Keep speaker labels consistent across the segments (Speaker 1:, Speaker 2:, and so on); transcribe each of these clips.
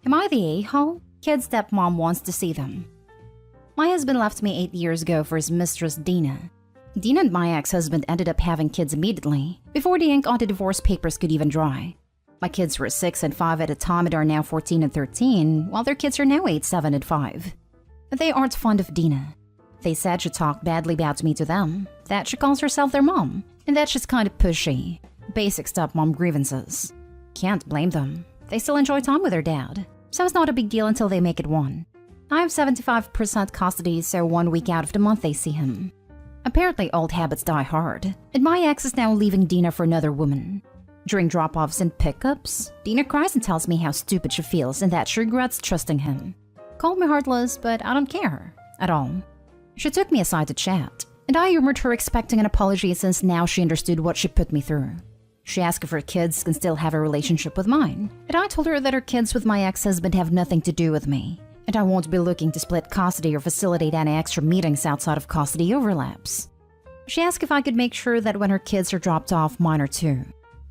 Speaker 1: Am I the a-hole? Kid's stepmom wants to see them. My husband left me 8 years ago for his mistress, Dina. Dina and my ex-husband ended up having kids immediately, before the ink on the divorce papers could even dry. My kids were 6 and 5 at the time and are now 14 and 13, while their kids are now 8, 7, and 5. But they aren't fond of Dina. They said she talked badly about me to them, that she calls herself their mom, and that she's kind of pushy. Basic stepmom grievances. Can't blame them. They still enjoy time with their dad, so it's not a big deal until they make it one. I have 75% custody, so 1 week out of the month they see him. Apparently old habits die hard, and my ex is now leaving Dina for another woman. During drop-offs and pickups, Dina cries and tells me how stupid she feels and that she regrets trusting him. Called me heartless, but I don't care. At all. She took me aside to chat, and I humored her expecting an apology since now she understood what she put me through. She asked if her kids can still have a relationship with mine, and I told her that her kids with my ex-husband have nothing to do with me, and I won't be looking to split custody or facilitate any extra meetings outside of custody overlaps. She asked if I could make sure that when her kids are dropped off, mine are too.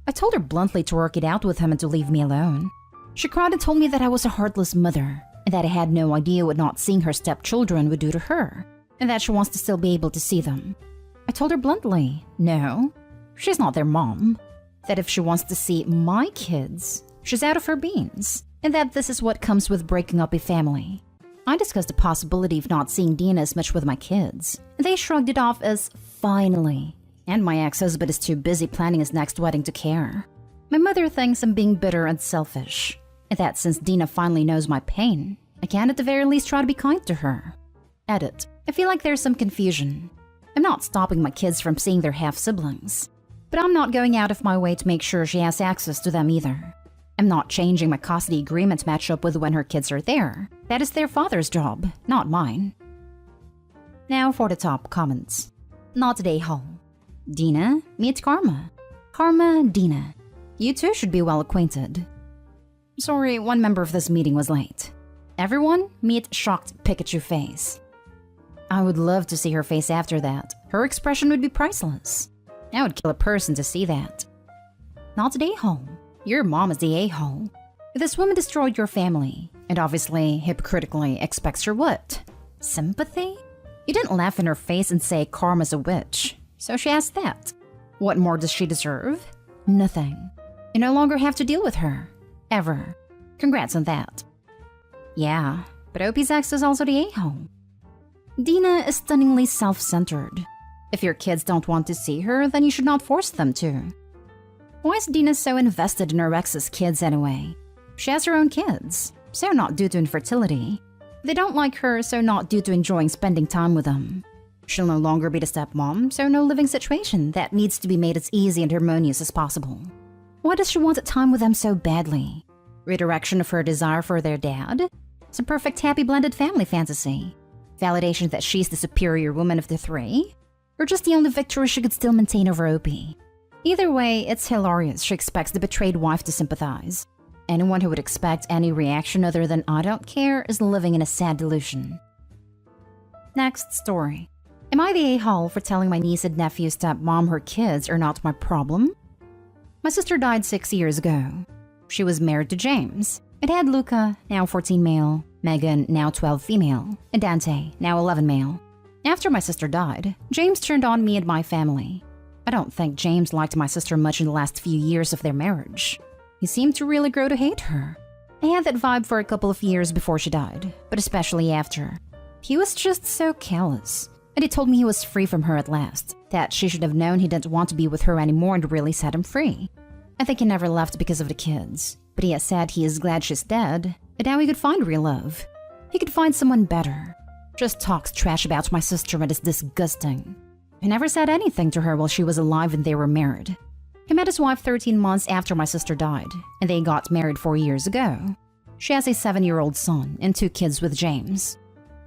Speaker 1: I told her bluntly to work it out with him and to leave me alone. She cried and told me that I was a heartless mother, and that I had no idea what not seeing her stepchildren would do to her, and that she wants to still be able to see them. I told her bluntly, no, she's not their mom. That if she wants to see my kids, she's out of her beans, and that this is what comes with breaking up a family. I discussed the possibility of not seeing Dina as much with my kids, and they shrugged it off as finally, and my ex-husband is too busy planning his next wedding to care. My mother thinks I'm being bitter and selfish, and that since Dina finally knows my pain, I can at the very least try to be kind to her. Edit. I feel like there's some confusion. I'm not stopping my kids from seeing their half-siblings, but I'm not going out of my way to make sure she has access to them either. I'm not changing my custody agreement to match up with when her kids are there. That is their father's job, not mine. Now for the top comments. Not today, Hall. Dina, meet Karma. Karma, Dina. You two should be well acquainted. Sorry, one member of this meeting was late. Everyone, meet shocked Pikachu face. I would love to see her face after that. Her expression would be priceless. I would kill a person to see that. Not today, Hall. Your mom is the a-hole. This woman destroyed your family, and obviously, hypocritically expects her what? Sympathy? You didn't laugh in her face and say Karma's a witch, so she asked that. What more does she deserve? Nothing. You no longer have to deal with her. Ever. Congrats on that. Yeah, but Opie's ex is also the a-hole. Dina is stunningly self-centered. If your kids don't want to see her, then you should not force them to. Why is Dina so invested in her ex's kids anyway? She has her own kids, so not due to infertility. They don't like her, so not due to enjoying spending time with them. She'll no longer be the stepmom, so no living situation that needs to be made as easy and harmonious as possible. Why does she want time with them so badly? Redirection of her desire for their dad? It's a perfect happy blended family fantasy. Validation that she's the superior woman of the three? Or just the only victory she could still maintain over Opie? Either way, it's hilarious she expects the betrayed wife to sympathize. Anyone who would expect any reaction other than I don't care is living in a sad delusion. Next story. Am I the a-hole for telling my niece and nephew's stepmom her kids are not my problem? My sister died 6 years ago. She was married to James. It had Luca, now 14 male, Megan, now 12 female, and Dante, now 11 male. After my sister died, James turned on me and my family. I don't think James liked my sister much in the last few years of their marriage. He seemed to really grow to hate her. I had that vibe for a couple of years before she died, but especially after. He was just so callous, and he told me he was free from her at last, that she should have known he didn't want to be with her anymore and really set him free. I think he never left because of the kids, but he has said he is glad she's dead, and now he could find real love. He could find someone better. Just talks trash about my sister and is disgusting. He never said anything to her while she was alive and they were married. He met his wife 13 months after my sister died, and they got married 4 years ago. She has a 7-year-old son and 2 kids with James.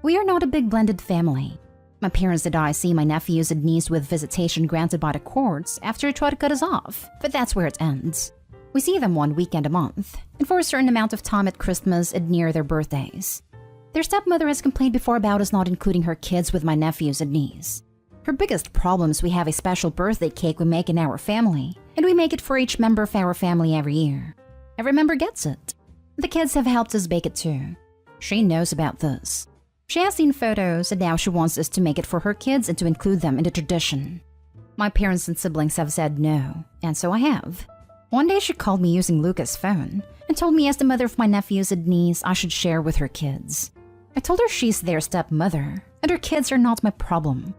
Speaker 1: We are not a big blended family. My parents and I see my nephews and niece with visitation granted by the courts after they try to cut us off, but that's where it ends. We see them 1 weekend a month, and for a certain amount of time at Christmas and near their birthdays. Their stepmother has complained before about us not including her kids with my nephews and niece. Her biggest problem is we have a special birthday cake we make in our family, and we make it for each member of our family every year. Every member gets it. The kids have helped us bake it too. She knows about this. She has seen photos and now she wants us to make it for her kids and to include them in the tradition. My parents and siblings have said no, and so I have. One day she called me using Luca's phone and told me as the mother of my nephews and niece I should share with her kids. I told her she's their stepmother and her kids are not my problem.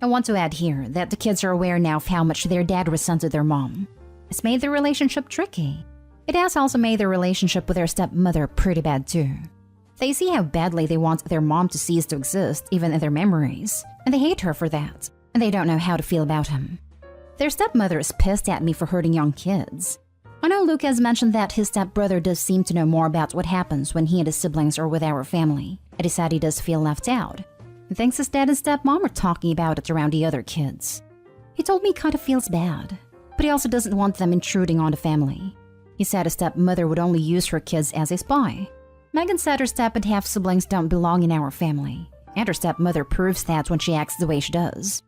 Speaker 1: I want to add here that the kids are aware now of how much their dad resented their mom. It's made their relationship tricky. It has also made their relationship with their stepmother pretty bad too. They see how badly they want their mom to cease to exist, even in their memories, and they hate her for that, and they don't know how to feel about him. Their stepmother is pissed at me for hurting young kids. I know Luca has mentioned that his stepbrother does seem to know more about what happens when he and his siblings are with our family, and he said he does feel left out. He thinks his dad and stepmom are talking about it around the other kids. He told me he kind of feels bad, but he also doesn't want them intruding on the family. He said his stepmother would only use her kids as a spy. Megan said her step and half siblings don't belong in our family, and her stepmother proves that when she acts the way she does.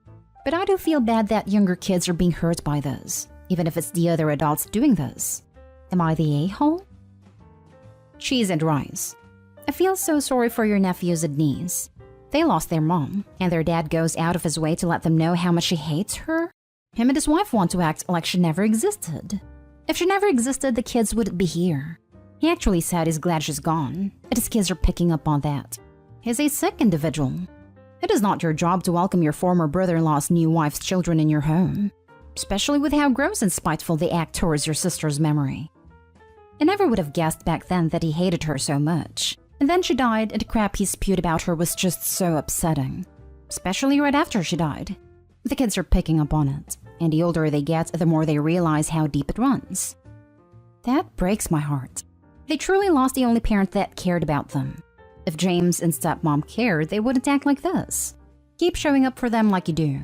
Speaker 1: But I do feel bad that younger kids are being hurt by this, even if it's the other adults doing this. Am I the a-hole? Cheese and rice. I feel so sorry for your nephews and niece. They lost their mom, and their dad goes out of his way to let them know how much he hates her. Him and his wife want to act like she never existed. If she never existed, the kids wouldn't be here. He actually said he's glad she's gone, and his kids are picking up on that. He's a sick individual. It is not your job to welcome your former brother-in-law's new wife's children in your home, especially with how gross and spiteful they act towards your sister's memory. I never would have guessed back then that he hated her so much, and then she died and the crap he spewed about her was just so upsetting, especially right after she died. The kids are picking up on it, and the older they get, the more they realize how deep it runs. That breaks my heart. They truly lost the only parent that cared about them. If James and stepmom cared, they wouldn't act like this. Keep showing up for them like you do.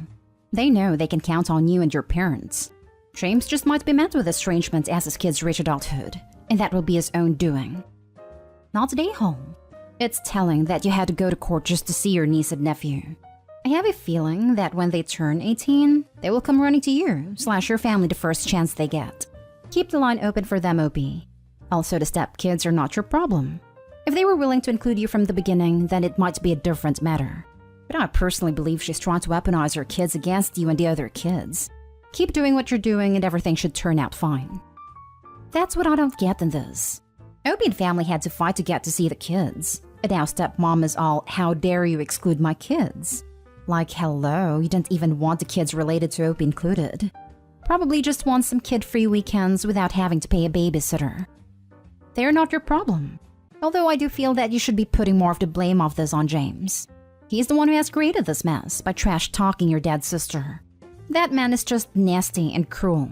Speaker 1: They know they can count on you and your parents. James just might be met with estrangement as his kids reach adulthood, and that will be his own doing. Not today, home. It's telling that you had to go to court just to see your niece and nephew. I have a feeling that when they turn 18, they will come running to you/your family the first chance they get. Keep the line open for them, OP. Also, the stepkids are not your problem. If they were willing to include you from the beginning, then it might be a different matter. But I personally believe she's trying to weaponize her kids against you and the other kids. Keep doing what you're doing and everything should turn out fine. That's what I don't get in this. Opie and family had to fight to get to see the kids. And now stepmom is all, how dare you exclude my kids? Like, hello, you didn't even want the kids related to Opie included. Probably just want some kid-free weekends without having to pay a babysitter. They're not your problem. Although I do feel that you should be putting more of the blame of this on James. He's the one who has created this mess by trash-talking your dad's sister. That man is just nasty and cruel.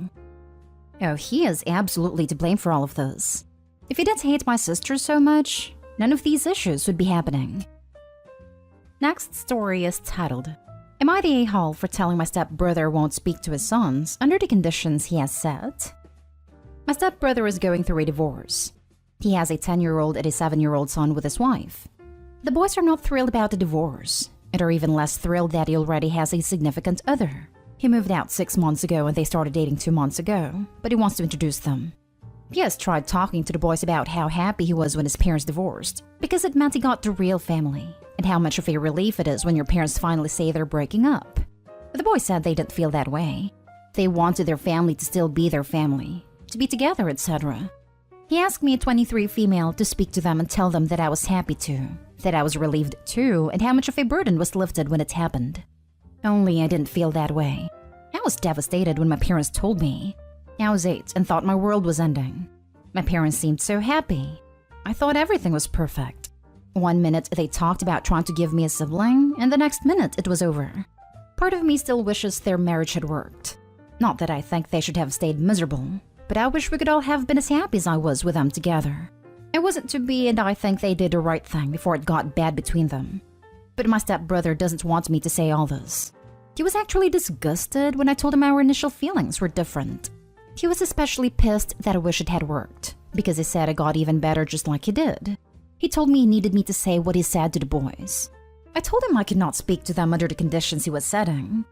Speaker 1: Oh, he is absolutely to blame for all of this. If he didn't hate my sister so much, none of these issues would be happening. Next story is titled, Am I the a-hole for telling my stepbrother won't speak to his sons under the conditions he has set? My stepbrother is going through a divorce. He has a 10-year-old and a 7-year-old son with his wife. The boys are not thrilled about the divorce, and are even less thrilled that he already has a significant other. He moved out 6 months ago and they started dating 2 months ago, but he wants to introduce them. He has tried talking to the boys about how happy he was when his parents divorced, because it meant he got the real family, and how much of a relief it is when your parents finally say they're breaking up. But the boys said they didn't feel that way. They wanted their family to still be their family, to be together, etc. He asked me, a 23 female, to speak to them and tell them that I was happy too, that I was relieved too, and how much of a burden was lifted when it happened. Only I didn't feel that way. I was devastated when my parents told me. I was 8 and thought my world was ending. My parents seemed so happy. I thought everything was perfect. One minute they talked about trying to give me a sibling, and the next minute it was over. Part of me still wishes their marriage had worked. Not that I think they should have stayed miserable, but I wish we could all have been as happy as I was with them together. It wasn't to be, and I think they did the right thing before it got bad between them. But my stepbrother doesn't want me to say all this. He was actually disgusted when I told him our initial feelings were different. He was especially pissed that I wish it had worked, because he said I got even better just like he did. He told me he needed me to say what he said to the boys. I told him I could not speak to them under the conditions he was setting.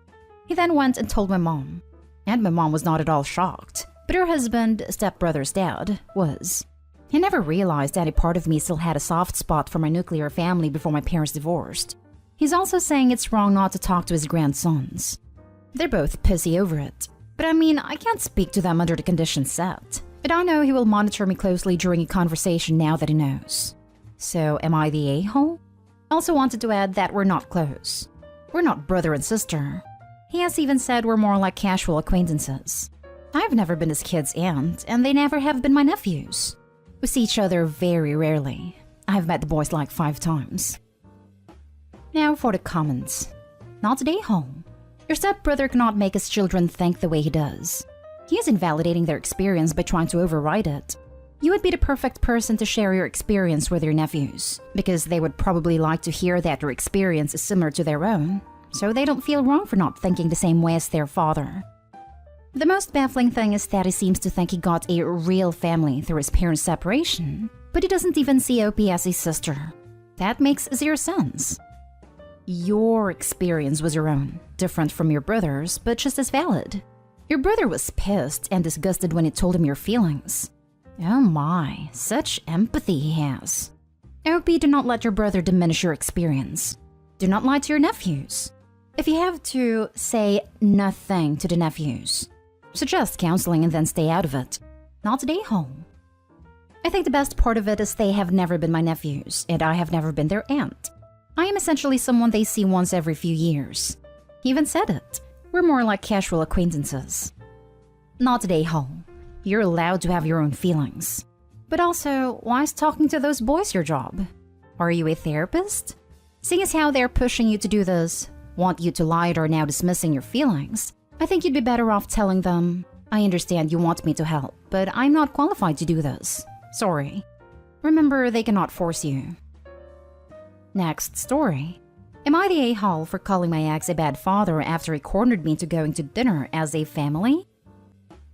Speaker 1: He then went and told my mom. And my mom was not at all shocked, but her husband, stepbrother's dad, was. I never realized any part of me still had a soft spot for my nuclear family before my parents divorced. He's also saying it's wrong not to talk to his grandsons. They're both pissy over it. But I mean, I can't speak to them under the conditions set. But I know he will monitor me closely during a conversation now that he knows. So, am I the a-hole? Also wanted to add that we're not close. We're not brother and sister. He has even said we're more like casual acquaintances. I've never been his kid's aunt, and they never have been my nephews. We see each other very rarely. I've met the boys like 5 times. Now for the comments. Not the a-hole. Your stepbrother cannot make his children think the way he does. He is invalidating their experience by trying to override it. You would be the perfect person to share your experience with your nephews, because they would probably like to hear that your experience is similar to their own, so they don't feel wrong for not thinking the same way as their father. The most baffling thing is that he seems to think he got a real family through his parents' separation, but he doesn't even see OP as his sister. That makes 0 sense. Your experience was your own, different from your brother's, but just as valid. Your brother was pissed and disgusted when you told him your feelings. Oh my, such empathy he has. OP, do not let your brother diminish your experience. Do not lie to your nephews. If you have to, say nothing to the nephews. Suggest counseling and then stay out of it. Not today, home. I think the best part of it is they have never been my nephews, and I have never been their aunt. I am essentially someone they see once every few years. He even said it. We're more like casual acquaintances. Not today, home. You're allowed to have your own feelings. But also, why is talking to those boys your job? Are you a therapist? Seeing as how they're pushing you to do this, want you to lie, or now dismissing your feelings, I think you'd be better off telling them, I understand you want me to help, but I'm not qualified to do this. Sorry. Remember, they cannot force you. Next story. Am I the a-hole for calling my ex a bad father after he cornered me into going to dinner as a family?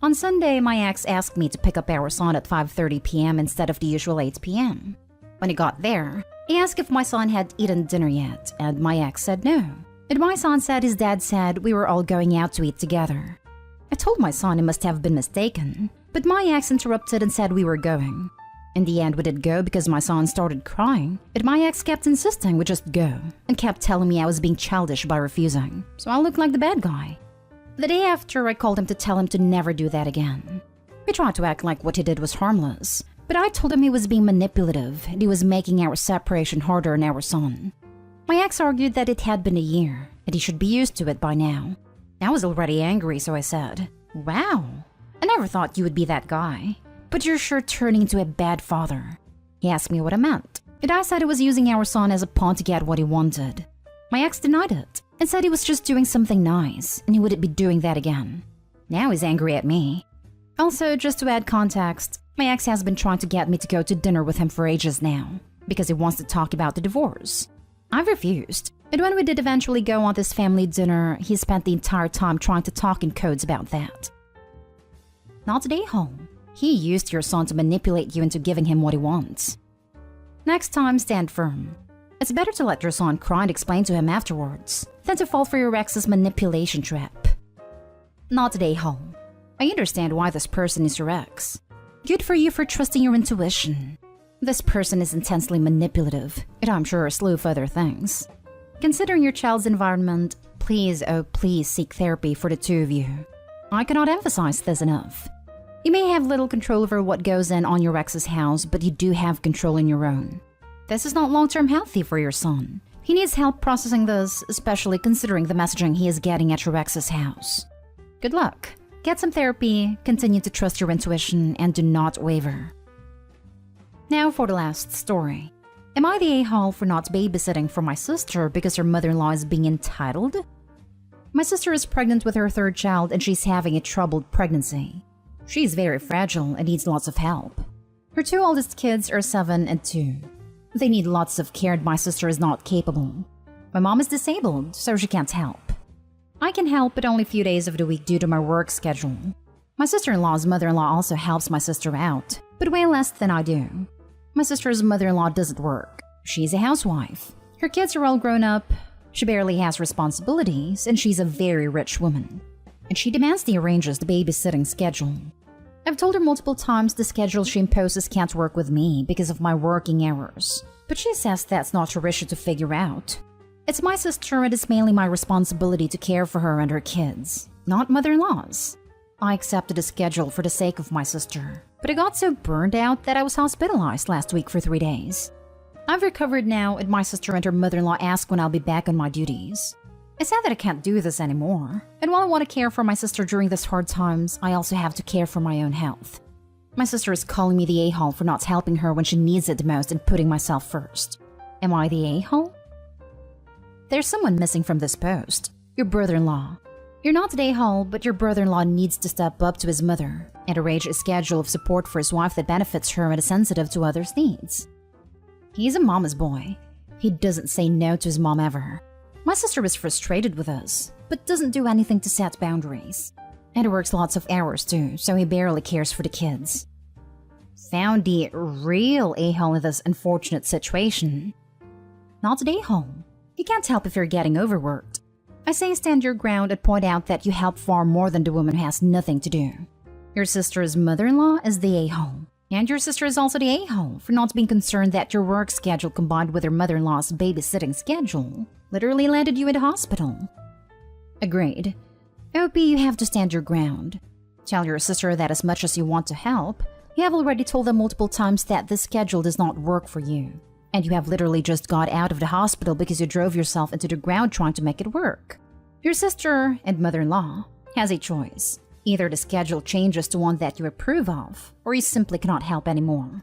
Speaker 1: On Sunday, my ex asked me to pick up our son at 5:30 p.m. instead of the usual 8 p.m. When he got there, he asked if my son had eaten dinner yet, and my ex said no. And my son said his dad said we were all going out to eat together. I told my son he must have been mistaken, but my ex interrupted and said we were going. In the end, we did go because my son started crying, but my ex kept insisting we just go, and kept telling me I was being childish by refusing, so I looked like the bad guy. The day after, I called him to tell him to never do that again. He tried to act like what he did was harmless, but I told him he was being manipulative and he was making our separation harder on our son. My ex argued that it had been a year, and he should be used to it by now. I was already angry, so I said, "Wow, I never thought you would be that guy. But you're sure turning into a bad father." He asked me what I meant, and I said he was using our son as a pawn to get what he wanted. My ex denied it, and said he was just doing something nice, and he wouldn't be doing that again. Now he's angry at me. Also, just to add context, my ex has been trying to get me to go to dinner with him for ages now, because he wants to talk about the divorce. I've refused, and when we did eventually go on this family dinner, he spent the entire time trying to talk in codes about that. Not today, home. He used your son to manipulate you into giving him what he wants. Next time, stand firm. It's better to let your son cry and explain to him afterwards than to fall for your ex's manipulation trap. Not today, home. I understand why this person is your ex. Good for you for trusting your intuition. This person is intensely manipulative, and I'm sure a slew of other things. Considering your child's environment, please, oh please seek therapy for the two of you. I cannot emphasize this enough. You may have little control over what goes on your ex's house, but you do have control in your own. This is not long-term healthy for your son. He needs help processing this, especially considering the messaging he is getting at your ex's house. Good luck. Get some therapy, continue to trust your intuition, and do not waver. Now for the last story. Am I the a-hole for not babysitting for my sister because her mother-in-law is being entitled? My sister is pregnant with her 3rd child and she's having a troubled pregnancy. She's very fragile and needs lots of help. Her 2 oldest kids are 7 and 2. They need lots of care and my sister is not capable. My mom is disabled, so she can't help. I can help, but only a few days of the week due to my work schedule. My sister-in-law's mother-in-law also helps my sister out, but way less than I do. My sister's mother-in-law doesn't work. She's a housewife. Her kids are all grown up. She barely has responsibilities, and she's a very rich woman. And she demands he arranges the babysitting schedule. I've told her multiple times the schedule she imposes can't work with me because of my working hours, but she says that's not her issue to figure out. It's my sister and it's mainly my responsibility to care for her and her kids, not mother-in-law's. I accepted the schedule for the sake of my sister, but I got so burned out that I was hospitalized last week for 3 days. I've recovered now, and my sister and her mother-in-law ask when I'll be back on my duties. I said that I can't do this anymore, and while I want to care for my sister during these hard times, I also have to care for my own health. My sister is calling me the a-hole for not helping her when she needs it the most and putting myself first. Am I the a-hole? There's someone missing from this post. Your brother-in-law. You're not the a-hole, but your brother-in-law needs to step up to his mother and arrange a schedule of support for his wife that benefits her and is sensitive to others' needs. He's a mama's boy. He doesn't say no to his mom ever. My sister is frustrated with us, but doesn't do anything to set boundaries. And he works lots of hours too, so he barely cares for the kids. Found the real a-hole in this unfortunate situation. Not an a-hole. You can't help if you're getting overworked. I say stand your ground and point out that you help far more than the woman who has nothing to do. Your sister's mother-in-law is the a-hole. And your sister is also the a-hole for not being concerned that your work schedule combined with her mother-in-law's babysitting schedule literally landed you in the hospital. Agreed. OP, you have to stand your ground. Tell your sister that as much as you want to help, you have already told them multiple times that this schedule does not work for you. And you have literally just got out of the hospital because you drove yourself into the ground trying to make it work. Your sister and mother-in-law has a choice. Either the schedule changes to one that you approve of, or you simply cannot help anymore.